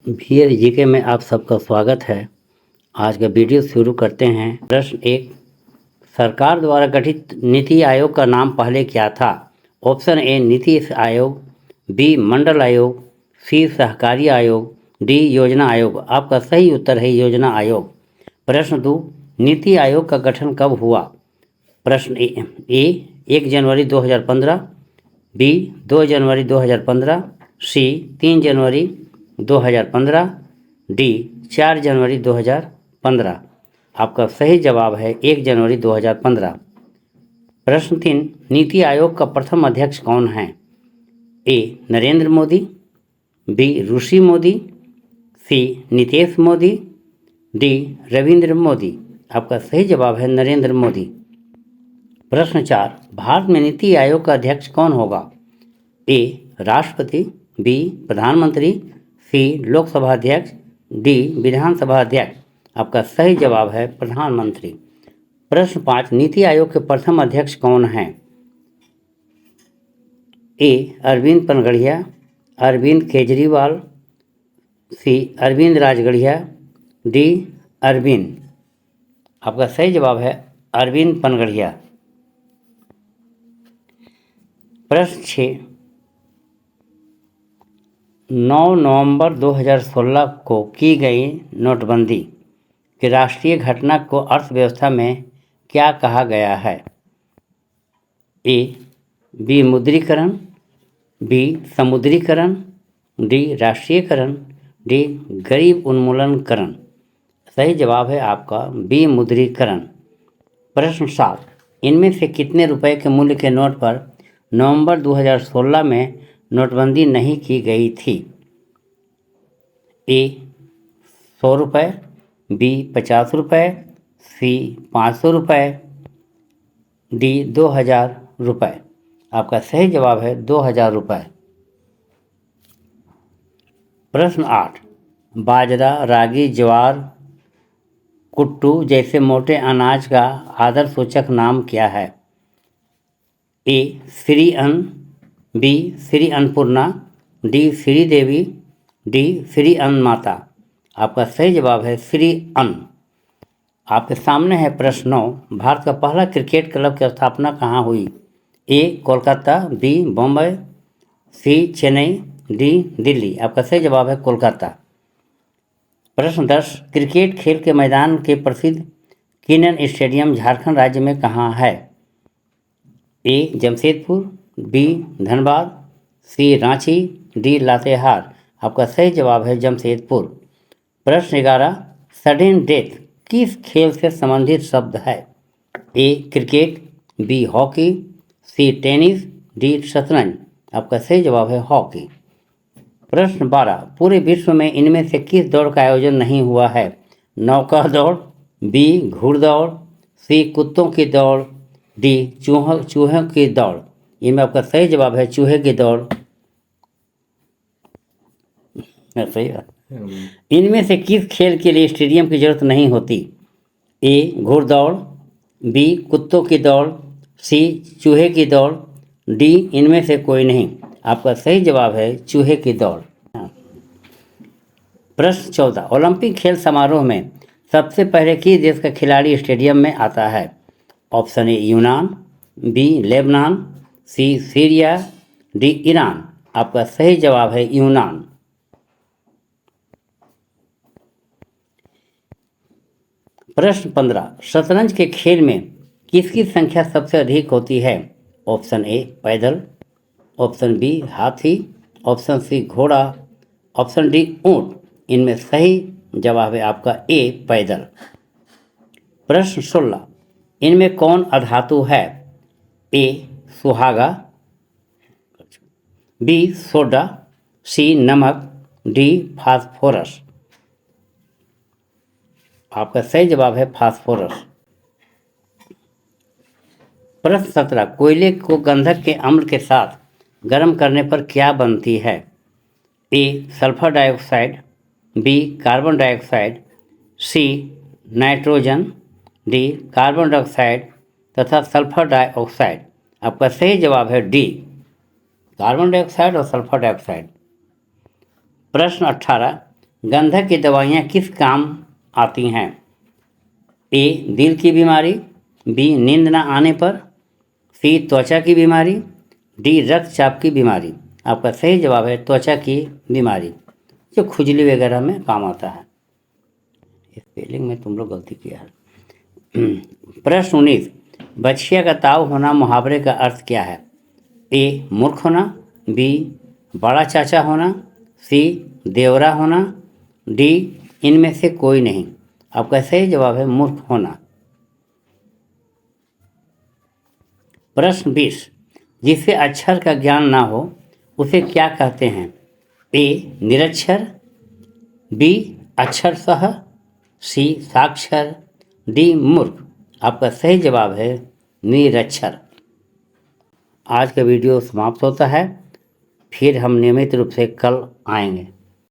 वीर GK में आप सबका स्वागत है। आज का वीडियो शुरू करते हैं। प्रश्न 1, सरकार द्वारा गठित नीति आयोग का नाम पहले क्या था? Option A NITI Aayog, B मंडल आयोग, सी सहकारी आयोग, डी योजना आयोग। आपका सही उत्तर है योजना आयोग। प्रश्न 2, नीति आयोग का गठन कब हुआ? प्रश्न ए 1 जनवरी 2015, बी 2 जनवरी 2015, सी 3 जनवरी 2015, डी 4 जनवरी 2015। आपका सही जवाब है 1 जनवरी 2015। प्रश्न 3, नीति आयोग का प्रथम अध्यक्ष कौन है? ए नरेंद्र मोदी, बी ऋषि मोदी, सी नीतीश मोदी, डी रविंद्र मोदी। आपका सही जवाब है नरेंद्र मोदी। प्रश्न 4, भारत में नीति आयोग का अध्यक्ष कौन होगा? ए राष्ट्रपति, बी प्रधानमंत्री, सी लोकसभा अध्यक्ष, डी विधानसभा अध्यक्ष। आपका सही जवाब है प्रधानमंत्री। प्रश्न 5, नीति आयोग के प्रथम अध्यक्ष कौन हैं? ए अरविंद पनगड़िया, अरविंद केजरीवाल, सी अरविंद राजगढ़िया, डी अरविंद। आपका सही जवाब है अरविंद पनगड़िया। प्रश्न 6, 9 नवंबर 2016 को की गई नोटबंदी की राष्ट्रीय घटना को अर्थव्यवस्था में क्या कहा गया है? ए विमुद्रीकरण, बी समुद्रीकरण, डी राष्ट्रीयकरण, डी गरीब उन्मूलनकरण। सही जवाब है आपका विमुद्रीकरण। प्रश्न 7, इनमें से कितने रुपए के मूल्य के नोट पर नवंबर 2016 में नोटबंदी नहीं की गई थी? ए 100 रुपये, बी 50 रुपये, सी 500 रुपये, डी 2000 रुपये। आपका सही जवाब है 2000 रुपये। प्रश्न 8, बाजरा, रागी, ज्वार, कुट्टू जैसे मोटे अनाज का आदर सूचक नाम क्या है? ए श्री अन्न, बी श्री अन्नपूर्णा, डी श्री देवी, डी श्री अन्न माता। आपका सही जवाब है श्री अन्न। आपके सामने है प्रश्न 9, भारत का पहला क्रिकेट क्लब की स्थापना कहाँ हुई? ए कोलकाता, बी बम्बई, सी चेन्नई, डी दिल्ली। आपका सही जवाब है कोलकाता। प्रश्न 10, क्रिकेट खेल के मैदान के प्रसिद्ध किनन स्टेडियम झारखंड राज्य में कहाँ है? ए जमशेदपुर, बी धनबाद, सी रांची, डी लातेहार। आपका सही जवाब है जमशेदपुर। प्रश्न 11, सडन डेथ किस खेल से संबंधित शब्द है? ए क्रिकेट, बी हॉकी, सी टेनिस, डी शतरंज। आपका सही जवाब है हॉकी। प्रश्न 12, पूरे विश्व में इनमें से किस दौड़ का आयोजन नहीं हुआ है? नौका दौड़, बी घुड़दौड़, सी कुत्तों की दौड़, डी चूहों की दौड़। इनमें आपका सही जवाब है चूहे की दौड़। सही बात। इनमें से किस खेल के लिए स्टेडियम की जरूरत नहीं होती? ए घुड़दौड़, बी कुत्तों की दौड़, सी चूहे की दौड़, डी इनमें से कोई नहीं। आपका सही जवाब है चूहे की दौड़। प्रश्न 14, ओलंपिक खेल समारोह में सबसे पहले किस देश का खिलाड़ी स्टेडियम में आता है? ऑप्शन ए यूनान, बी लेबनान, सी सीरिया, डी ईरान। आपका सही जवाब है यूनान। प्रश्न 15, शतरंज के खेल में किसकी संख्या सबसे अधिक होती है? ऑप्शन ए पैदल, ऑप्शन बी हाथी, ऑप्शन सी घोड़ा, ऑप्शन डी ऊंट। इनमें सही जवाब है आपका ए पैदल। प्रश्न 16, इनमें कौन अधातु है? ए सुहागा, बी सोडा, सी नमक, डी फास्फोरस। आपका सही जवाब है फास्फोरस। प्रश्न 17, कोयले को गंधक के अम्ल के साथ गर्म करने पर क्या बनती है? A sulphur dioxide, B carbon dioxide, C nitrogen, D carbon dioxide तथा सल्फर डाइऑक्साइड। आपका सही जवाब है डी कार्बन डाइऑक्साइड और सल्फर डाइऑक्साइड। प्रश्न 18, गंधक की दवाइयाँ किस काम आती हैं? ए दिल की बीमारी, बी नींद न आने पर, सी त्वचा की बीमारी, डी रक्तचाप की बीमारी। आपका सही जवाब है त्वचा की बीमारी, जो खुजली वगैरह में काम आता है। स्पेलिंग में तुम लोग गलती किया है। प्रश्न 19, बछिया का ताव होना मुहावरे का अर्थ क्या है? ए मूर्ख होना, बी बड़ा चाचा होना, सी देवरा होना, डी इनमें से कोई नहीं। आपका सही जवाब है मूर्ख होना। प्रश्न 20, जिसे अक्षर का ज्ञान ना हो उसे क्या कहते हैं? ए निरक्षर, बी अक्षर सह, सी साक्षर, डी मूर्ख। आपका सही जवाब है निरक्षर। आज का वीडियो समाप्त होता है, फिर हम नियमित रूप से कल आएंगे।